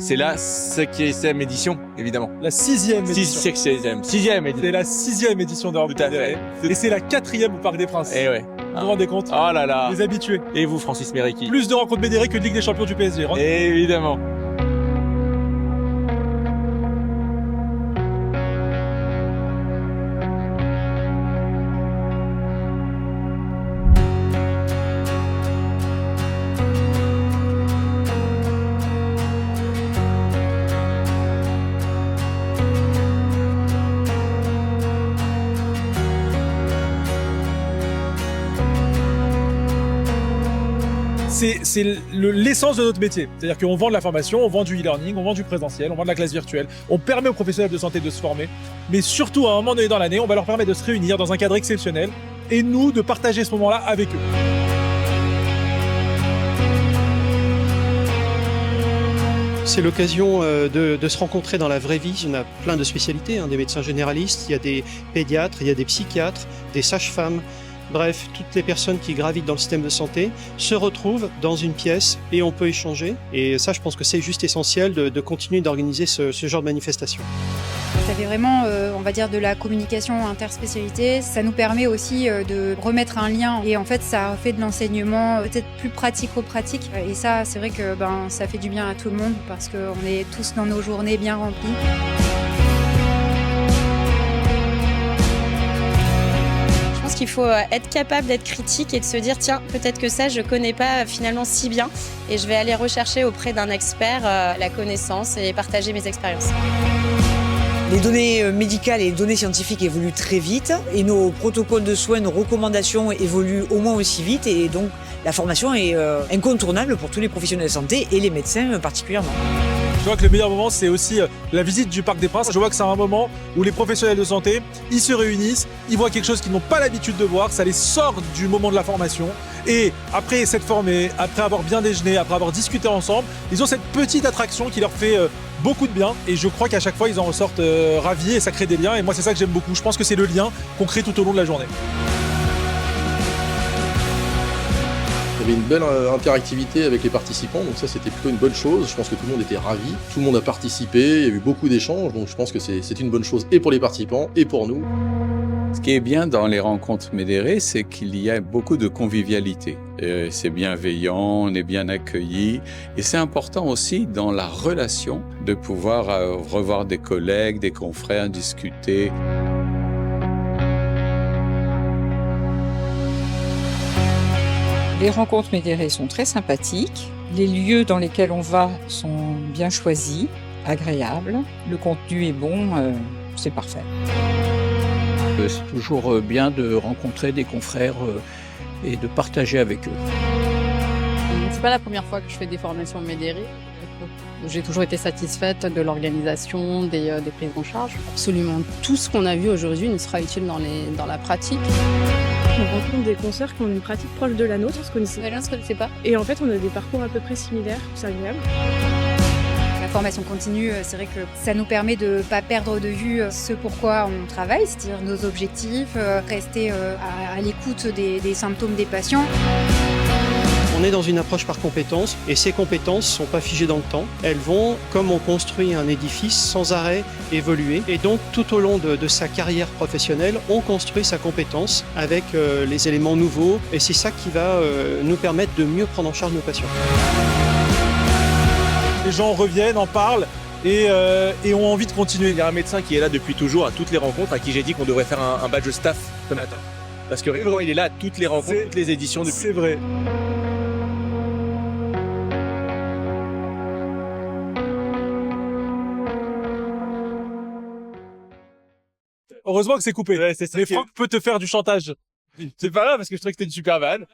C'est la 5e édition, évidemment. La 6e édition. 6e édition. C'est la 6e édition d'Europe Tout à fait. Et c'est la 4e au Parc des Princes. Eh ouais. Vous vous rendez compte? Oh là là. Les habitués. Et vous, Francis Mériqui? Plus de rencontres Médéric que de Ligue des Champions du PSG. Évidemment. C'est l'essence de notre métier. C'est-à-dire qu'on vend de la formation, on vend du e-learning, on vend du présentiel, on vend de la classe virtuelle, on permet aux professionnels de santé de se former, mais surtout à un moment donné dans l'année, on va leur permettre de se réunir dans un cadre exceptionnel et nous de partager ce moment-là avec eux. C'est l'occasion de se rencontrer dans la vraie vie. On a plein de spécialités, des médecins généralistes, il y a des pédiatres, il y a des psychiatres, des sages-femmes. Bref, toutes les personnes qui gravitent dans le système de santé se retrouvent dans une pièce et on peut échanger. Et ça, je pense que c'est juste essentiel de continuer d'organiser ce genre de manifestation. Ça fait vraiment, on va dire, de la communication interspécialité. Ça nous permet aussi de remettre un lien et en fait, ça fait de l'enseignement peut-être plus pratico-pratique. Et ça, c'est vrai que ça fait du bien à tout le monde parce qu'on est tous dans nos journées bien remplies. Il faut être capable d'être critique et de se dire tiens, peut-être que ça je connais pas finalement si bien et je vais aller rechercher auprès d'un expert la connaissance et partager mes expériences. Les données médicales et les données scientifiques évoluent très vite et nos protocoles de soins, nos recommandations évoluent au moins aussi vite et donc la formation est incontournable pour tous les professionnels de santé et les médecins particulièrement. Je vois que le meilleur moment, c'est aussi la visite du Parc des Princes. Je vois que c'est un moment où les professionnels de santé, ils se réunissent, ils voient quelque chose qu'ils n'ont pas l'habitude de voir, ça les sort du moment de la formation. Et après s'être formés, après avoir bien déjeuné, après avoir discuté ensemble, ils ont cette petite attraction qui leur fait beaucoup de bien. Et je crois qu'à chaque fois, ils en ressortent ravis et ça crée des liens. Et moi, c'est ça que j'aime beaucoup. Je pense que c'est le lien qu'on crée tout au long de la journée. Il y avait une belle interactivité avec les participants, donc ça c'était plutôt une bonne chose. Je pense que tout le monde était ravi, tout le monde a participé, il y a eu beaucoup d'échanges, donc je pense que c'est une bonne chose et pour les participants et pour nous. Ce qui est bien dans les rencontres Médéré, c'est qu'il y a beaucoup de convivialité. C'est bienveillant, on est bien accueillis et c'est important aussi dans la relation de pouvoir revoir des collègues, des confrères, discuter. Les rencontres Médéré sont très sympathiques. Les lieux dans lesquels on va sont bien choisis, agréables. Le contenu est bon, c'est parfait. C'est toujours bien de rencontrer des confrères et de partager avec eux. C'est pas la première fois que je fais des formations Médéré. J'ai toujours été satisfaite de l'organisation, des prises en charge. Absolument tout ce qu'on a vu aujourd'hui nous sera utile dans la pratique. On rencontre des concerts qui ont une pratique proche de la nôtre, on se connaissait. On se connaissait pas. Et en fait, on a des parcours à peu près similaires, c'est agréable. La formation continue, c'est vrai que ça nous permet de ne pas perdre de vue ce pourquoi on travaille, c'est-à-dire nos objectifs, rester à l'écoute des symptômes des patients. On est dans une approche par compétences et ces compétences ne sont pas figées dans le temps. Elles vont, comme on construit un édifice, sans arrêt évoluer. Et donc tout au long de sa carrière professionnelle, on construit sa compétence avec les éléments nouveaux et c'est ça qui va nous permettre de mieux prendre en charge nos patients. Les gens reviennent, en parlent et ont envie de continuer. Il y a un médecin qui est là depuis toujours à toutes les rencontres, à qui j'ai dit qu'on devrait faire un badge staff ce matin. Parce que vraiment, il est là à toutes les rencontres, toutes les éditions. C'est vrai. Heureusement que c'est coupé. Ouais, mais Franck peut te faire du chantage. C'est pas grave parce que je trouvais que c'était une super vanne.